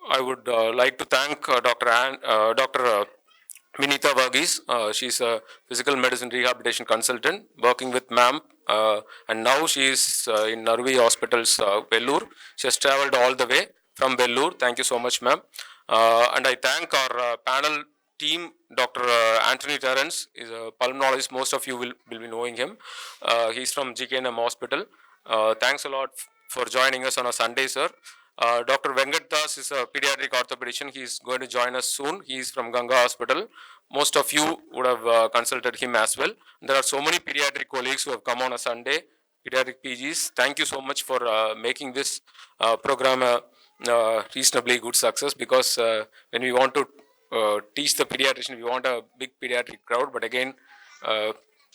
I would like to thank Dr. Vinita Varghese. She's a physical medicine rehabilitation consultant working with MAM, and now she is in Narvi Hospitals, Vellore. She has traveled all the way from Vellore. Thank you so much, ma'am. And I thank our panel team. Dr. Anthony Terrence is a pulmonologist. Most of you will be knowing him. He's from GeneOmm Hospital. Thanks a lot for joining us on a Sunday, sir. Dr. Venkat Das is a pediatric orthopedician. He is going to join us soon. He is from Ganga Hospital. Most of you would have consulted him as well. There are so many pediatric colleagues who have come on a Sunday, pediatric PGs. Thank you so much for making this program a reasonably good success, because when we want to teach the pediatrician, we want a big pediatric crowd, but again,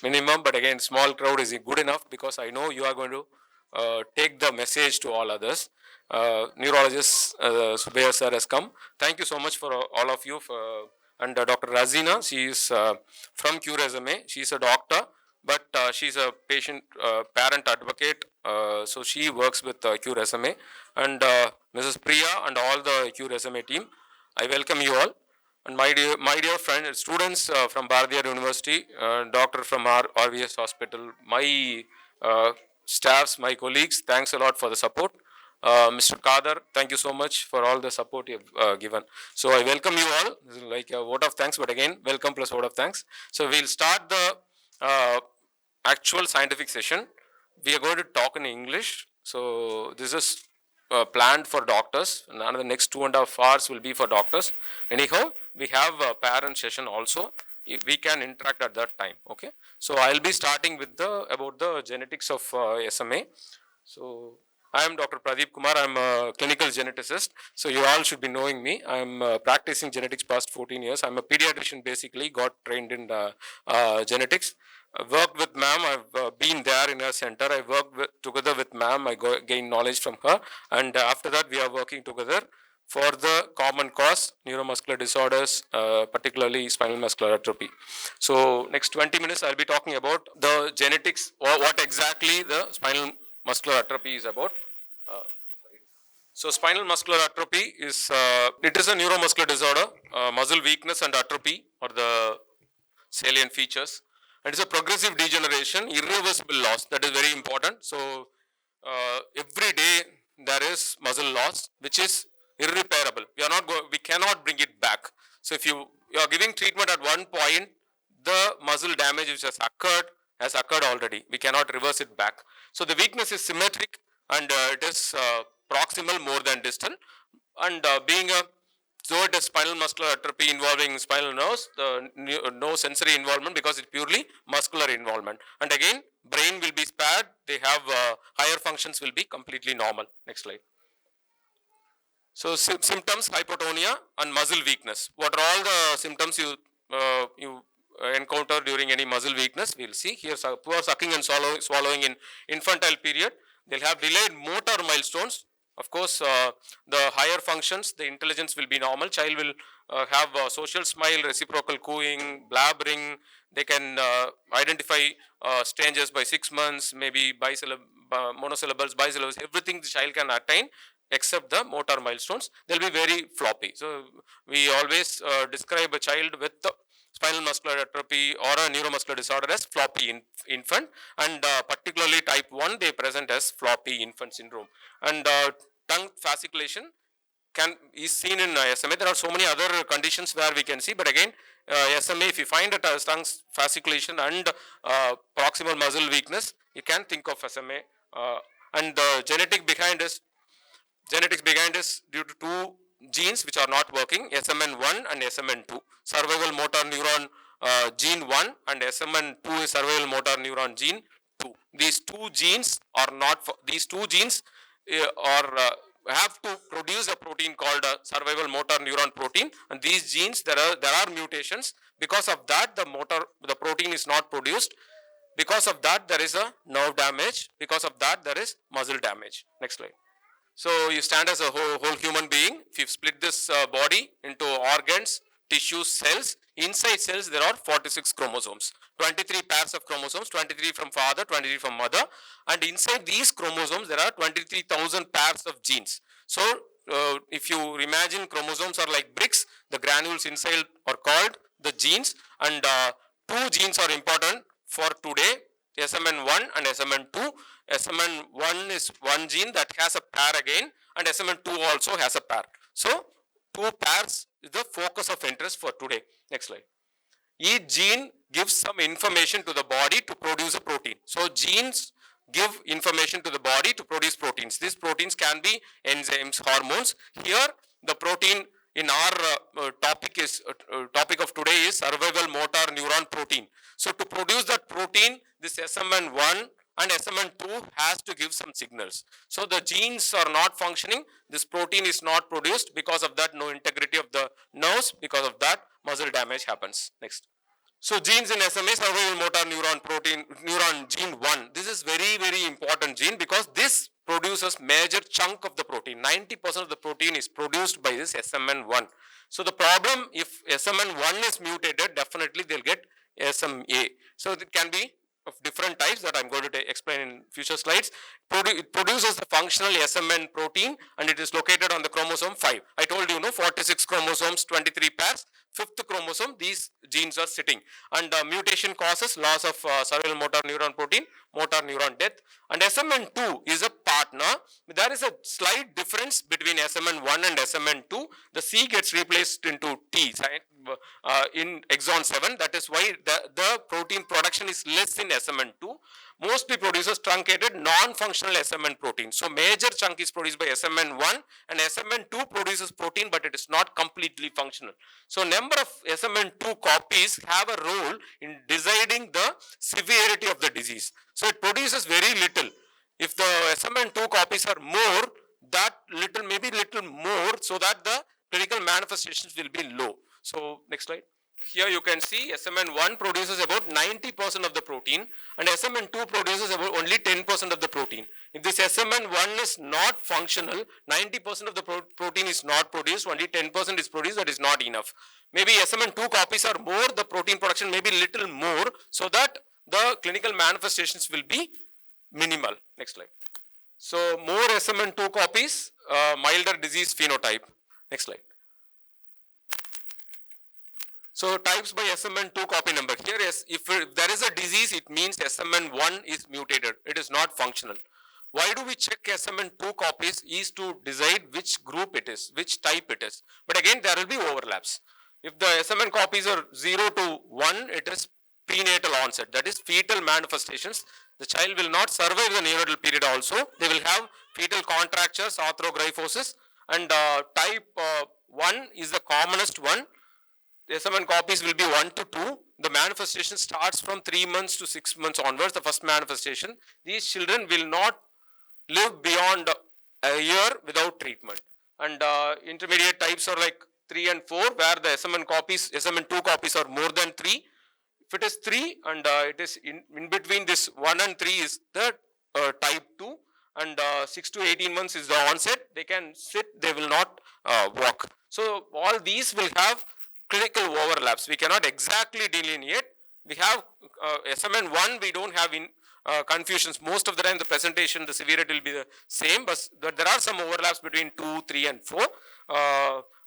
minimum, but again, small crowd is good enough, because I know you are going to take the message to all others. Neurologist Subhair sir has come. Thank you so much for all of you. And Dr. Razina, she is from QRSMA. She is a doctor, but she is a patient parent advocate. So she works with QRSMA. And Mrs. Priya and all the QRSMA team, I welcome you all. And my dear friends, students from Bharatiyar University, doctor from RVS Hospital, my staffs, my colleagues, thanks a lot for the support. Mr. Kadar, thank you so much for all the support you have given. So I welcome you all. This is like a vote of thanks, but again, welcome plus vote of thanks. So we'll start the actual scientific session. We are going to talk in English. So this is planned for doctors. And the next 2.5 hours will be for doctors. Anyhow, we have a parent session also. We can interact at that time. Okay. So I'll be starting with about the genetics of SMA. So I am Dr. PRADEEP Kumar. I'm a clinical geneticist. So you all should be knowing me. I'm practicing genetics past 14 years. I'm a pediatrician basically, got trained in genetics. I worked with ma'am. I've been there in her center. I worked together with ma'am. I gained knowledge from her. And after that, we are working together for the common cause, neuromuscular disorders, particularly spinal muscular atrophy. So next 20 minutes, I'll be talking about the genetics, or what exactly the spinal muscular atrophy is about. So spinal muscular atrophy is, it is a neuromuscular disorder. Muscle weakness and atrophy are the salient features. And it's a progressive degeneration, irreversible loss. That is very important. So every day there is muscle loss, which is irreparable. We cannot bring it back. So if you are giving treatment at one point, the muscle damage which has occurred already. We cannot reverse it back. So the weakness is symmetric, and it is proximal more than distal. And being a so it is spinal muscular atrophy involving spinal nerves, no sensory involvement, because it's purely muscular involvement. And again, brain will be spared. They have higher functions will be completely normal. Next slide. So symptoms: hypotonia and muscle weakness. What are all the symptoms you encounter during any muscle weakness? We'll see here. Poor sucking and swallowing in infantile period. They'll have delayed motor milestones. Of course, the higher functions, the intelligence will be normal. Child will have social smile, reciprocal cooing, blabbering. They can identify strangers by 6 months, maybe monosyllables, bisyllables. Everything the child can attain except the motor milestones. They'll be very floppy. So we always describe a child with spinal muscular atrophy or a neuromuscular disorder as floppy infant, and particularly type 1, they present as floppy infant syndrome. And tongue fasciculation is seen in SMA. There are so many other conditions where we can see, but again, SMA, if you find it as tongue fasciculation and proximal muscle weakness, you can think of SMA. And the genetics behind is due to two genes which are not working, SMN1 and SMN2. Survival motor neuron gene 1 and SMN2 is survival motor neuron gene 2. These two genes are not, these two genes have to produce a protein called survival motor neuron protein, and these genes, there are mutations. Because of that, the protein is not produced. Because of that, there is a nerve damage. Because of that, there is muscle damage. Next slide. So you stand as a whole human being. If you split this body into organs, tissues, cells, inside cells there are 46 chromosomes. 23 pairs of chromosomes, 23 from father, 23 from mother. And inside these chromosomes there are 23,000 pairs of genes. So if you imagine chromosomes are like bricks, the granules inside are called the genes, and two genes are important for today, SMN1 and SMN2. SMN1 is one gene that has a pair again, and SMN2 also has a pair. So two pairs is the focus of interest for today. Next slide. Each gene gives some information to the body to produce a protein. So genes give information to the body to produce proteins. These proteins can be enzymes, hormones. Here the protein in our topic of today is survival motor neuron protein. So to produce that protein, this SMN1 and SMN2 has to give some signals. So the genes are not functioning, this protein is not produced, because of that no integrity of the nerves, because of that muscle damage happens. Next. So genes in SMA, survival motor neuron gene 1. This is very important gene because this produces major chunk of the protein. 90% of the protein is produced by this SMN1. So the problem, if SMN1 is mutated, definitely they'll get SMA. So it can be of different types that I'm going to explain in future slides. It produces the functional SMN protein and it is located on the chromosome 5. I told you, 46 chromosomes, 23 pairs. Fifth chromosome, these genes are sitting, and mutation causes loss of survival motor neuron protein, motor neuron death. And SMN2 is a partner. There is a slight difference between SMN1 and SMN2. The C gets replaced into T in exon 7. That is why the protein production is less in SMN2. Mostly produces truncated non-functional SMN protein. So major chunk is produced by SMN1, and SMN2 produces protein, but it is not completely functional. So number of SMN2 copies have a role in deciding the severity of the disease. So it produces very little. If the SMN2 copies are more, that little, maybe little more, so that the clinical manifestations will be low. So next slide. Here you can see SMN1 produces about 90% of the protein and SMN2 produces about only 10% of the protein. If this SMN1 is not functional, 90% of the protein is not produced, only 10% is produced, that is not enough. Maybe SMN2 copies are more, the protein production may be little more, so that the clinical manifestations will be minimal. Next slide. So more SMN2 copies, milder disease phenotype. Next slide. So types by SMN2 copy number. Here is, if there is a disease, it means SMN1 is mutated. It is not functional. Why do we check SMN2 copies is to decide which group it is, which type it is. But again, there will be overlaps. If the SMN copies are 0 to 1, it is prenatal onset. That is fetal manifestations. The child will not survive the neonatal period also. They will have fetal contractures, arthrogryposis, and type 1 is the commonest one. The SMN copies will be 1 to 2. The manifestation starts from 3 months to 6 months onwards, the first manifestation. These children will not live beyond a year without treatment. And intermediate types are like 3 and 4, where the SMN2 copies are more than 3. If it is 3 and it is in between this 1 and 3 is the type 2, and 6 to 18 months is the onset. They can sit, they will not walk. So all these will have clinical overlaps. We cannot exactly delineate. We have SMN1, we don't have confusions. Most of the time the presentation, the severity will be the same, but there are some overlaps between 2, 3 and 4.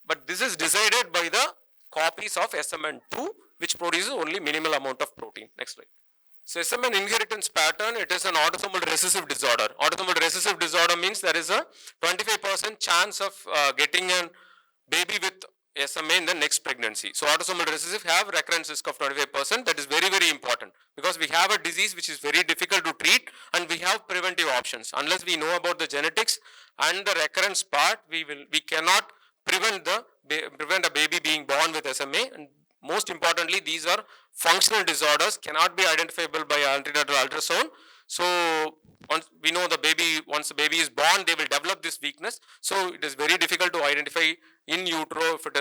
But this is decided by the copies of SMN2, which produces only minimal amount of protein. Next slide. So SMN inheritance pattern, it is an autosomal recessive disorder. Autosomal recessive disorder means there is a 25% chance of getting a baby with SMA in the next pregnancy. So autosomal recessive have recurrence risk of 25%. That is very important, because we have a disease which is very difficult to treat and we have preventive options. Unless we know about the genetics and the recurrence part, we cannot prevent a baby being born with SMA. And most importantly, these are functional disorders, cannot be identifiable by antenatal ultrasound. So once we know once the baby is born, they will develop this weakness. So it is very difficult to identify in utero if it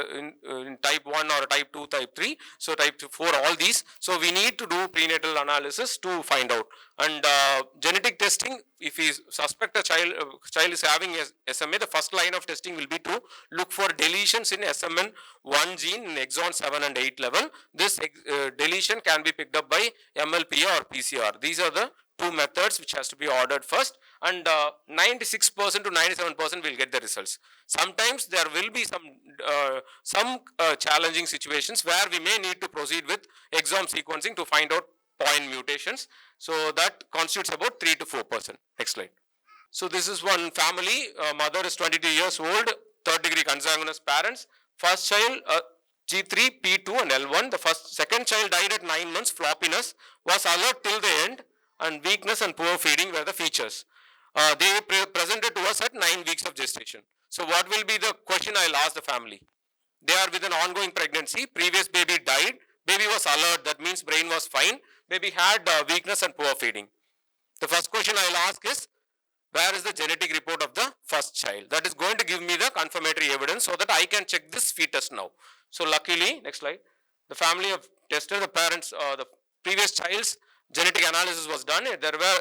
in type 1 or type 2, type 3, so type 4, all these. So we need to do prenatal analysis to find out. And genetic testing, if we suspect a child is having SMA, the first line of testing will be to look for deletions in SMN1 gene in exon 7 and 8 level. This deletion can be picked up by MLPA or PCR. These are the two methods which has to be ordered first, and 96% to 97% will get the results. Sometimes there will be some challenging situations where we may need to proceed with exome sequencing to find out point mutations. So that constitutes about 3 to 4%. Next slide. So this is one family. Mother is 22 years old, third degree consanguineous parents. First child G3, P2 and L1. The second child died at 9 months, floppiness, was alert till the end, and weakness and poor feeding were the features. They presented to us at 9 weeks of gestation. So what will be the question I'll ask the family? They are with an ongoing pregnancy, previous baby died, baby was alert, that means brain was fine, baby had weakness and poor feeding. The first question I'll ask is, where is the genetic report of the first child? That is going to give me the confirmatory evidence so that I can check this fetus now. So luckily, next slide, the family have tested the parents, the previous child's genetic analysis was done. There were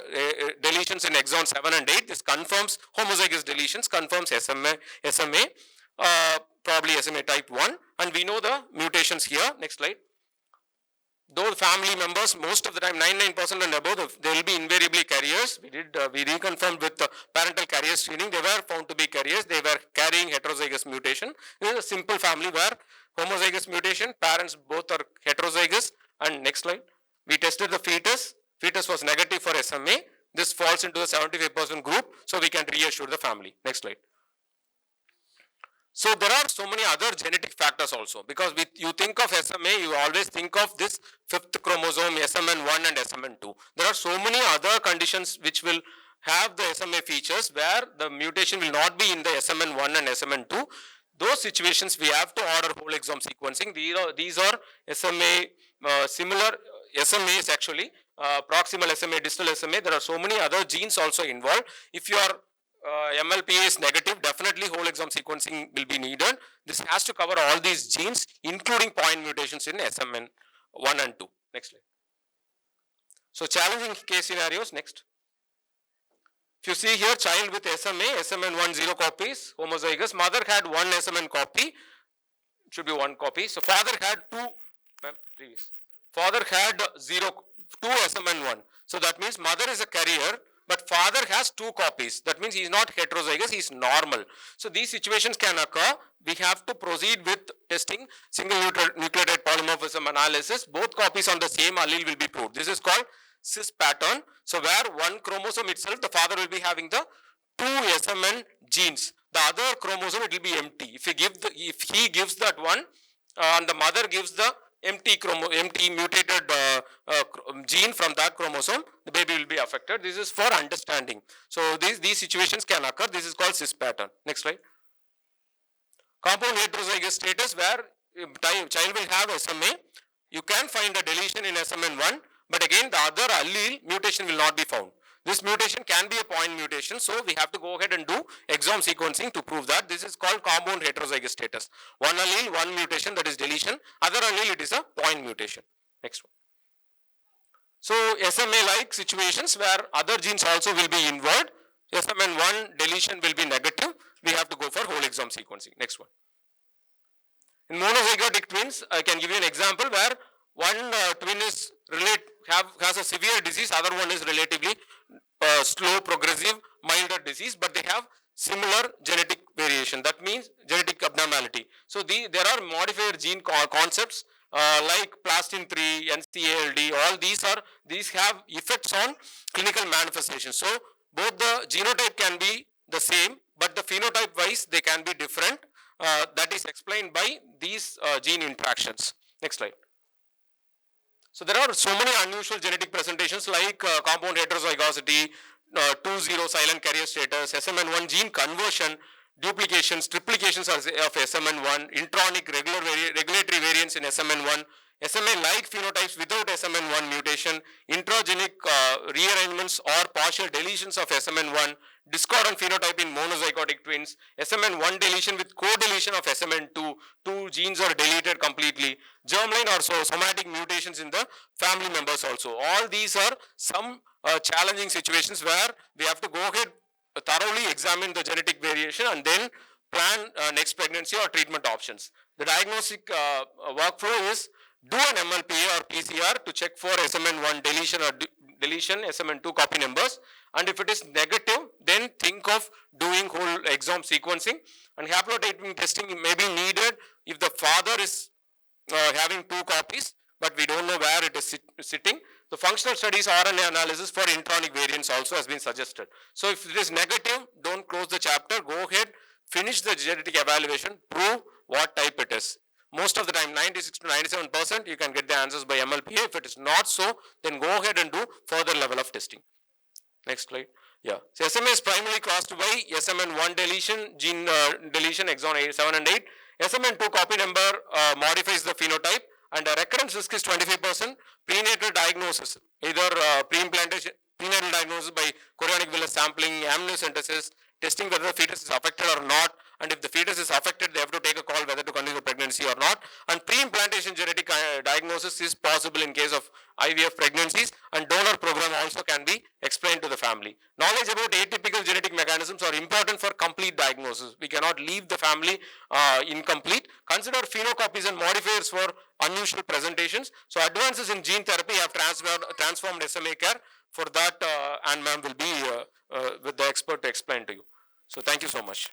deletions in exon 7 and 8. This confirms homozygous deletions, confirms SMA, probably SMA type 1, and we know the mutations here. Next slide. Those family members, most of the time 99% and above, they will be invariably carriers. We reconfirmed with parental carrier screening. They were found to be carriers. They were carrying heterozygous mutation. This is a simple family where homozygous mutation, parents both are heterozygous. And next slide. We tested the fetus. Fetus was negative for SMA. This falls into the 75% group, so we can reassure the family. Next slide. So there are so many other genetic factors also, because you think of SMA, you always think of this fifth chromosome, SMN1 and SMN2. There are so many other conditions which will have the SMA features where the mutation will not be in the SMN1 and SMN2. Those situations we have to order whole exome sequencing. These are SMA, similar SMAs actually, proximal SMA, distal SMA. There are so many other genes also involved. If you are MLPA is negative, definitely whole exome sequencing will be needed. This has to cover all these genes, including point mutations in SMN1 and 2. Next slide. So challenging case scenarios, next. If you see here, child with SMA, SMN1 0 copies, homozygous. Mother had 1 SMN copy, it should be 1 copy. So father had 2, previous. Father had 2 SMN1. So that means mother is a carrier, but father has 2 copies. That means he is not heterozygous, he is normal. So these situations can occur. We have to proceed with testing single nucleotide polymorphism analysis. Both copies on the same allele will be proved. This is called cis pattern. So where one chromosome itself, the father will be having the 2 SMN genes. The other chromosome, it will be empty. If he gives that one, and the mother gives the empty mutated gene from that chromosome, the baby will be affected. This is for understanding. So these situations can occur. This is called cis pattern. Next slide. Compound heterozygous status, where child will have SMA. You can find a deletion in SMN1, but again the other allele mutation will not be found. This mutation can be a point mutation, so we have to go ahead and do exome sequencing to prove that. This is called compound heterozygous status. One allele, one mutation, that is deletion. Other allele, it is a point mutation. Next one. So SMA-like situations where other genes also will be involved. SMN1 deletion will be negative. We have to go for whole exome sequencing. Next one. In monozygotic twins, I can give you an example where one twin is has a severe disease, other one is relatively slow, progressive, milder disease, but they have similar genetic variation. That means genetic abnormality. So there are modifier gene concepts like plastin 3, NCALD. All these have effects on clinical manifestations. So both the genotype can be the same, but the phenotype wise they can be different. That is explained by these gene interactions. Next slide. So there are so many unusual genetic presentations like compound heterozygosity, 2-0 silent carrier status, SMN1 gene conversion, duplications, triplications of SMN1, intronic regulatory variants in SMN1, SMA-like phenotypes without SMN1 mutation, intragenic rearrangements or partial deletions of SMN1, discordant phenotype in monozygotic twins, SMN1 deletion with co-deletion of SMN2, 2 genes are deleted completely, germline or somatic mutations in the family members also. All these are some challenging situations where we have to go ahead, thoroughly examine the genetic variation and then plan next pregnancy or treatment options. The diagnostic workflow is do an MLPA or PCR to check for SMN1 deletion or deletion, SMN2 copy numbers, and if it is negative, then think of doing whole exome sequencing, and haplotyping testing may be needed if the father is having two copies, but we don't know where it is sitting. The functional studies RNA analysis for intronic variants also has been suggested. So if it is negative, don't close the chapter, go ahead, finish the genetic evaluation, prove what type it is. Most of the time, 96 to 97%, you can get the answers by MLPA. If it is not so, then go ahead and do further level of testing. Next slide. Yeah. So SMA is primarily caused by SMN1 deletion, gene deletion, exon 7 and 8. SMN2 copy number modifies the phenotype, and recurrence risk is 25%. Prenatal diagnosis, either pre-implantation, prenatal diagnosis by chorionic villus sampling, amniocentesis, testing whether the fetus is affected or not, and if the fetus is affected, they have to take a call whether to continue the pregnancy or not. And pre-implantation genetic diagnosis is possible in case of IVF pregnancies, and donor program also can be explained to the family. Knowledge about atypical genetic mechanisms are important for complete diagnosis. We cannot leave the family incomplete. Consider phenocopies and modifiers for unusual presentations. So advances in gene therapy have transformed SMA care. For that, Anne ma'am will be with the expert to explain to you. So thank you so much.